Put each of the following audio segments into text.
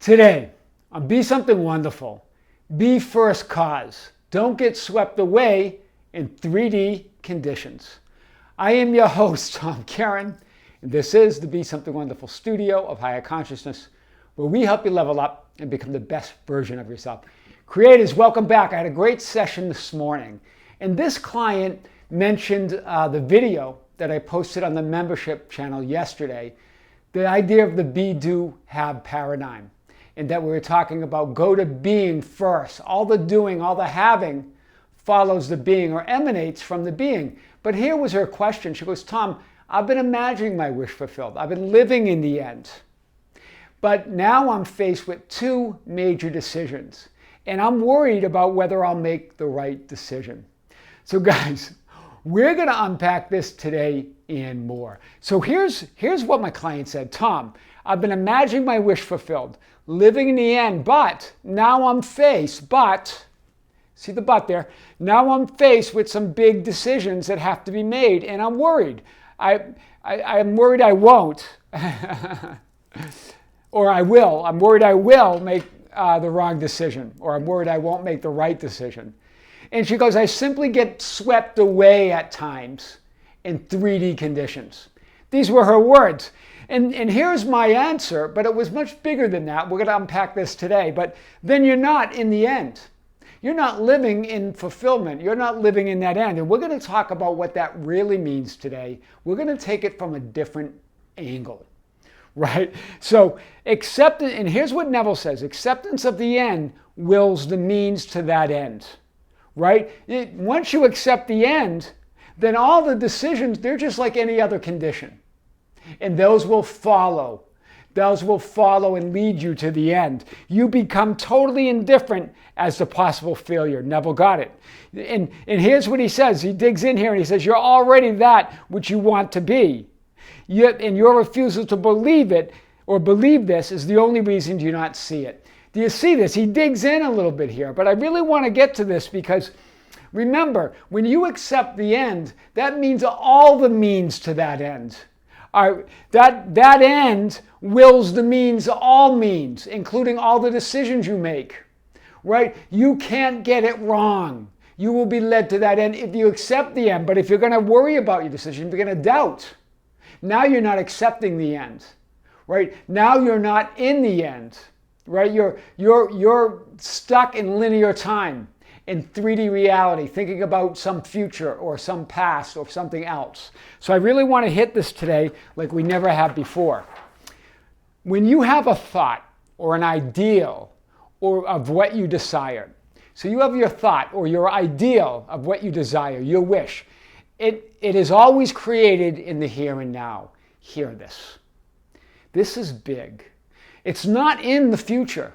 Today, on Be Something Wonderful, be first cause. Don't get swept away in 3D conditions. I am your host, Tom Karen, and this is the Be Something Wonderful studio of higher consciousness, where we help you level up and become the best version of yourself. Creators, welcome back. I had a great session this morning, and this client mentioned the video that I posted on the membership channel yesterday, the idea of the be, do, have paradigm, and that we were talking about go to being first. All the doing, all the having follows the being or emanates from the being. But here was her question. She goes, Tom, I've been imagining my wish fulfilled. I've been living in the end. But now I'm faced with two major decisions, and I'm worried about whether I'll make the right decision. So guys, we're going to unpack this today and more. So here's what my client said. Tom, I've been imagining my wish fulfilled, living in the end, but now I'm faced, see the but there, now I'm faced with some big decisions that have to be made, and I'm worried. I'm worried I won't, or I will. I'm worried I will make the wrong decision, or I'm worried I won't make the right decision. And she goes, I simply get swept away at times in 3D conditions. These were her words. And here's my answer, but it was much bigger than that. We're going to unpack this today. But then you're not in the end. You're not living in fulfillment. You're not living in that end. And we're going to talk about what that really means today. We're going to take it from a different angle, right? So acceptance, and here's what Neville says, acceptance of the end wills the means to that end, right? Once you accept the end, then all the decisions, they're just like any other condition. And those will follow. Those will follow and lead you to the end. You become totally indifferent as to possible failure. Neville got it. And here's what he says. He digs in here and he says, you're already that which you want to be. And your refusal to believe it or believe this is the only reason you do not see it. Do you see this? He digs in a little bit here, but I really want to get to this because remember, when you accept the end, that means all the means to that end. That end wills the means, all means, including all the decisions you make, right? You can't get it wrong. You will be led to that end if you accept the end. But if you're going to worry about your decision, you're going to doubt. Now you're not accepting the end, right? Now you're not in the end, right? You're stuck in linear time, in 3D reality, thinking about some future or some past or something else. So I really want to hit this today like we never have before. When you have a thought or an ideal or of what you desire, so you have your thought or your ideal of what you desire, your wish, it is always created in the here and now. Hear this. This is big. It's not in the future.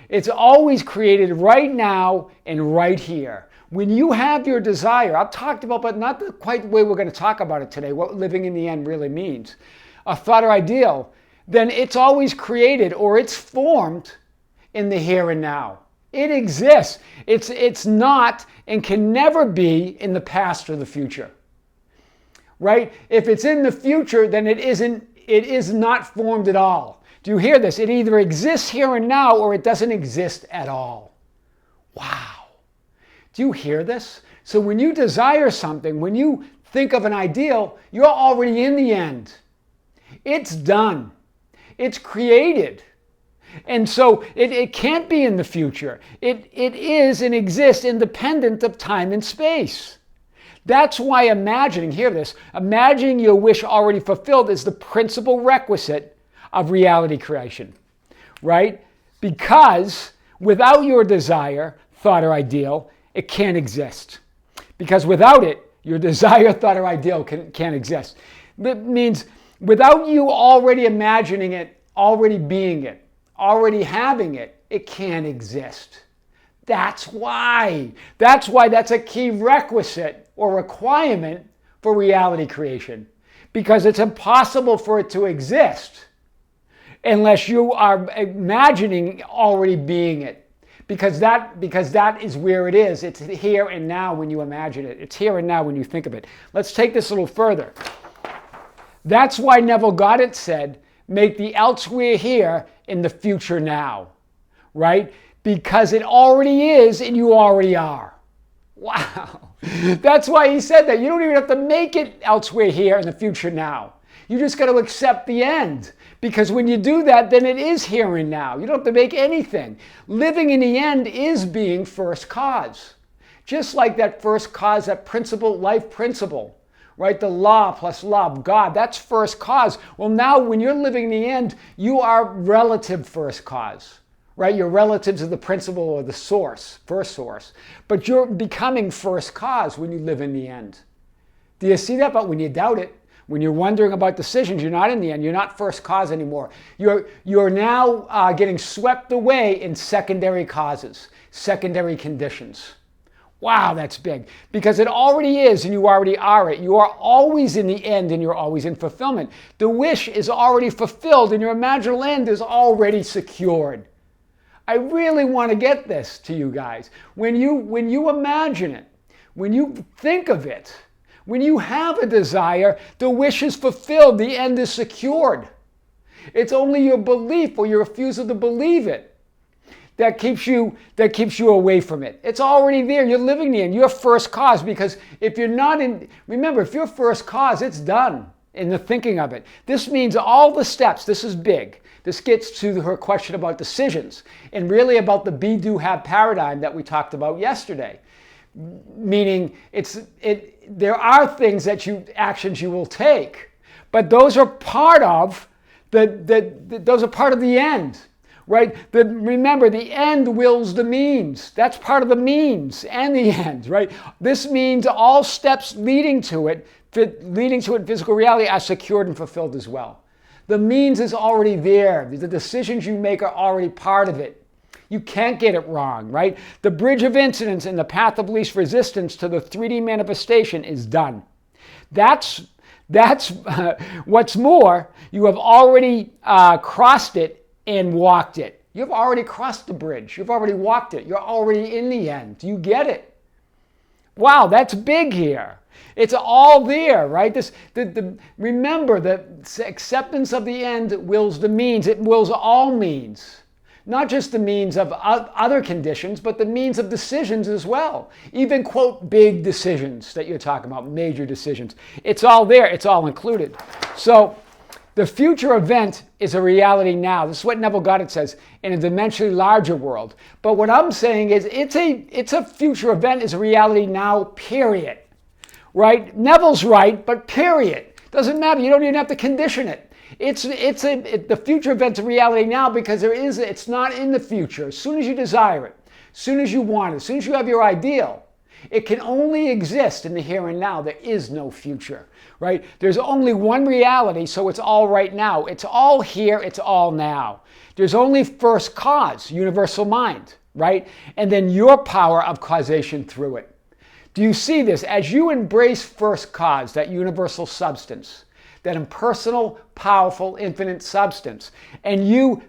It's always created right now and right here. When you have your desire, I've talked about, but not the quite the way we're going to talk about it today, what living in the end really means, a thought or ideal, then it's always created or it's formed in the here and now. It exists. It's not and can never be in the past or the future, right? If it's in the future, then it is not formed at all. Do you hear this? It either exists here and now or it doesn't exist at all. Wow. Do you hear this? So when you desire something, when you think of an ideal, you're already in the end. It's done. It's created. And so it can't be in the future. It is and exists independent of time and space. That's why imagining, hear this, imagining your wish already fulfilled is the principal requisite of reality creation, right? Because without your desire, thought, or ideal, it can't exist. Because without it, your desire, thought, or ideal can't exist. That means without you already imagining it, already being it, already having it, it can't exist. That's why that's a key requisite or requirement for reality creation. Because it's impossible for it to exist unless you are imagining already being it. Because that is where it is. It's here and now when you imagine it. It's here and now when you think of it. Let's take this a little further. That's why Neville Goddard said, make the elsewhere here in the future now, right? Because it already is and you already are. Wow. That's why he said that. You don't even have to make it elsewhere here in the future now. You just got to accept the end. Because when you do that, then it is here and now. You don't have to make anything. Living in the end is being first cause. Just like that first cause, that principle, life principle, right? The law plus love, God, that's first cause. Well, now when you're living in the end, you are relative first cause, right? You're relative to the principle or the source, first source. But you're becoming first cause when you live in the end. Do you see that? But when you doubt it, when you're wondering about decisions, you're not in the end. You're not first cause anymore. You're now getting swept away in secondary causes, secondary conditions. Wow, that's big. Because it already is and you already are it. You are always in the end and you're always in fulfillment. The wish is already fulfilled and your imaginal end is already secured. I really want to get this to you guys. When you imagine it, when you think of it, when you have a desire, the wish is fulfilled, the end is secured. It's only your belief or your refusal to believe it that keeps you away from it. It's already there. You're living the end. You're first cause, because if you're not in, remember, if you're first cause, it's done in the thinking of it. This means all the steps. This is big. This gets to her question about decisions and really about the be, do, have paradigm that we talked about yesterday. Meaning there are things actions you will take, but those are part of those are part of the end, right? Remember, the end wills the means. That's part of the means and the end, right? This means all steps leading to it in physical reality are secured and fulfilled as well. The means is already there. The decisions you make are already part of it. You can't get it wrong, right? The bridge of incidence and the path of least resistance to the 3D manifestation is done. That's what's more, you have already crossed it and walked it. You've already crossed the bridge. You've already walked it. You're already in the end. You get it? Wow, that's big here. It's all there, right? Remember, the acceptance of the end wills the means. It wills all means. Not just the means of other conditions, but the means of decisions as well. Even, quote, big decisions that you're talking about, major decisions. It's all there. It's all included. So the future event is a reality now. This is what Neville Goddard says, in a dimensionally larger world. But what I'm saying is it's a future event is a reality now, period. Right? Neville's right, but period. Doesn't matter. You don't even have to condition it. The future event's a reality now because it's not in the future. As soon as you desire it, as soon as you want it, as soon as you have your ideal, it can only exist in the here and now. There is no future, right? There's only one reality, so it's all right now. It's all here, it's all now. There's only first cause, universal mind, right? And then your power of causation through it. Do you see this? As you embrace first cause, that universal substance, that impersonal, powerful, infinite substance, and you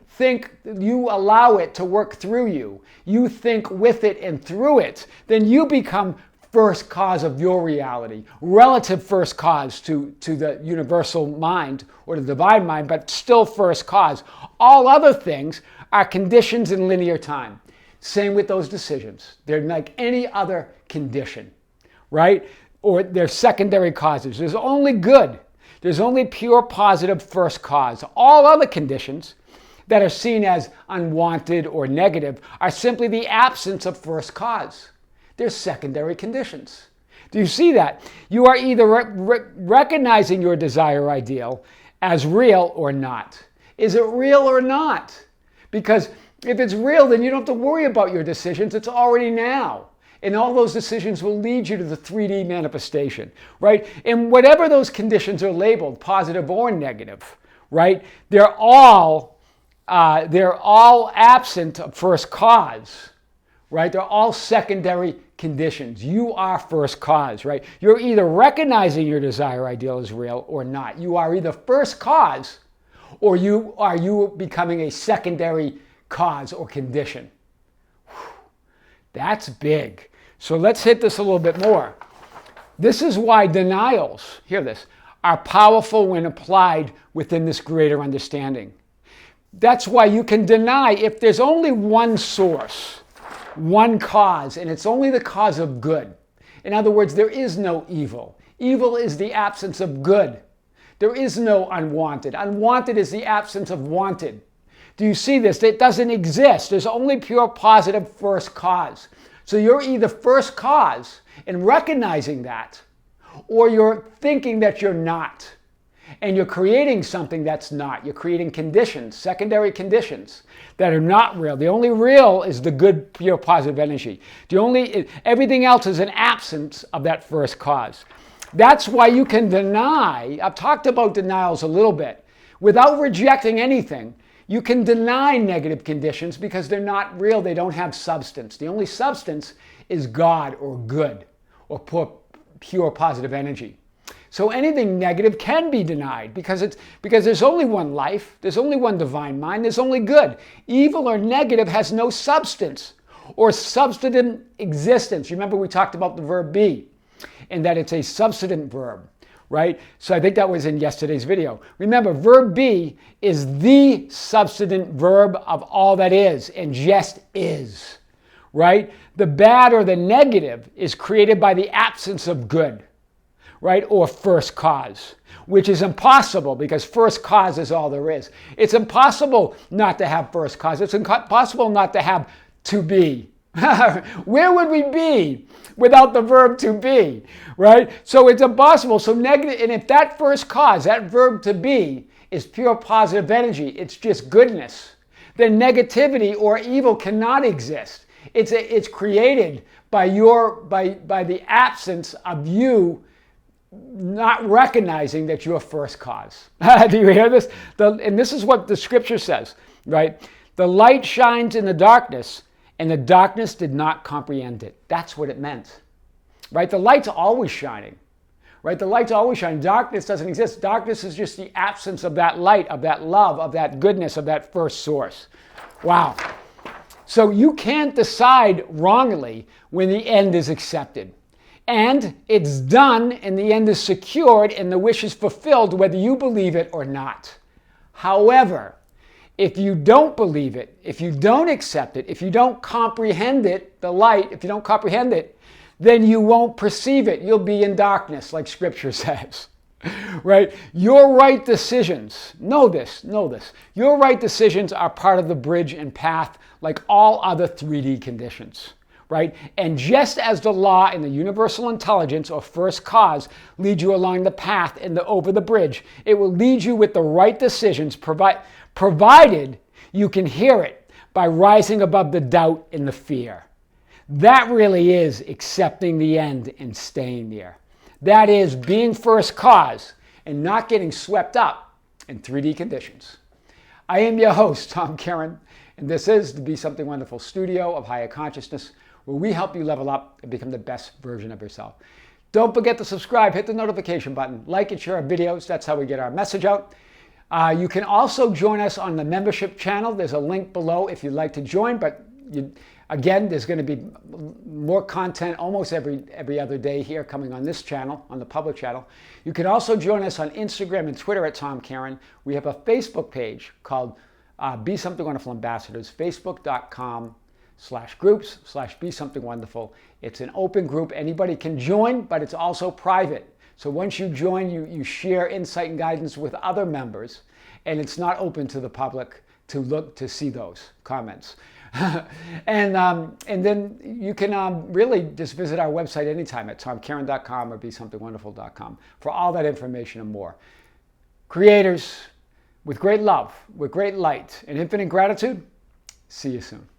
allow it to work through you, you think with it and through it, then you become first cause of your reality, relative first cause to the universal mind or the divine mind, but still first cause. All other things are conditions in linear time. Same with those decisions. They're like any other condition, right? Or they're secondary causes. There's only good. There's only pure positive first cause. All other conditions that are seen as unwanted or negative are simply the absence of first cause. They're secondary conditions. Do you see that? You are either recognizing your desire ideal as real or not. Is it real or not? Because if it's real, then you don't have to worry about your decisions. It's already now. And all those decisions will lead you to the 3D manifestation, right? And whatever those conditions are labeled, positive or negative, right? They're all absent of first cause, right? They're all secondary conditions. You are first cause, right? You're either recognizing your desire ideal is real or not. You are either first cause or you are becoming a secondary cause or condition. That's big. So let's hit this a little bit more. This is why denials, hear this, are powerful when applied within this greater understanding. That's why you can deny if there's only one source, one cause, and it's only the cause of good. In other words, there is no evil. Evil is the absence of good. There is no unwanted. Unwanted is the absence of wanted. Do you see this? It doesn't exist. There's only pure positive first cause. So you're either first cause and recognizing that, or you're thinking that you're not. And you're creating something that's not. You're creating conditions, secondary conditions that are not real. The only real is the good, pure, positive energy. Everything else is an absence of that first cause. That's why you can deny. I've talked about denials a little bit. Without rejecting anything, you can deny negative conditions because they're not real. They don't have substance. The only substance is God or good or pure, positive energy. So anything negative can be denied because there's only one life, there's only one divine mind, there's only good. Evil or negative has no substance or subsistent existence. Remember we talked about the verb be and that it's a subsistent verb, right? So I think that was in yesterday's video. Remember, verb be is the subsistent verb of all that is and just is, right? The bad or the negative is created by the absence of good, right? Or first cause, which is impossible because first cause is all there is. It's impossible not to have first cause. It's impossible not to have to be. Where would we be without the verb to be, right? So it's impossible. So negative, and if that first cause, that verb to be, is pure positive energy, it's just goodness, then negativity or evil cannot exist. It's created by the absence of you not recognizing that you're first cause. Do you hear this? And this is what the scripture says, right? The light shines in the darkness, and the darkness did not comprehend it. That's what it meant, right? The light's always shining, right? The light's always shining. Darkness doesn't exist. Darkness is just the absence of that light, of that love, of that goodness, of that first source. Wow. So you can't decide wrongly when the end is accepted. And it's done, and the end is secured, and the wish is fulfilled, whether you believe it or not. However, if you don't believe it, if you don't accept it, if you don't comprehend it, the light, if you don't comprehend it, then you won't perceive it. You'll be in darkness, like Scripture says. Right? Your right decisions, know this. Your right decisions are part of the bridge and path like all other 3D conditions. Right? And just as the law and the universal intelligence or first cause lead you along the path and over the bridge, it will lead you with the right decisions provided you can hear it by rising above the doubt and the fear. That really is accepting the end and staying there. That is being first cause and not getting swept up in 3D conditions. I am your host, Tom Karen, and this is the Be Something Wonderful studio of higher consciousness, where we help you level up and become the best version of yourself. Don't forget to subscribe, hit the notification button, like and share our videos. That's how we get our message out. You can also join us on the membership channel. There's a link below if you'd like to join, but again, there's going to be more content almost every other day here coming on this channel, on the public channel. You can also join us on Instagram and Twitter at Tom Karen. We have a Facebook page called Be Something Wonderful Ambassadors, facebook.com/groups/Be Something Wonderful. It's an open group. Anybody can join, but it's also private. So once you join, you share insight and guidance with other members, and it's not open to the public to see those comments. and then you can really just visit our website anytime at tomkaren.com or besomethingwonderful.com for all that information and more. Creators, with great love, with great light, and infinite gratitude, see you soon.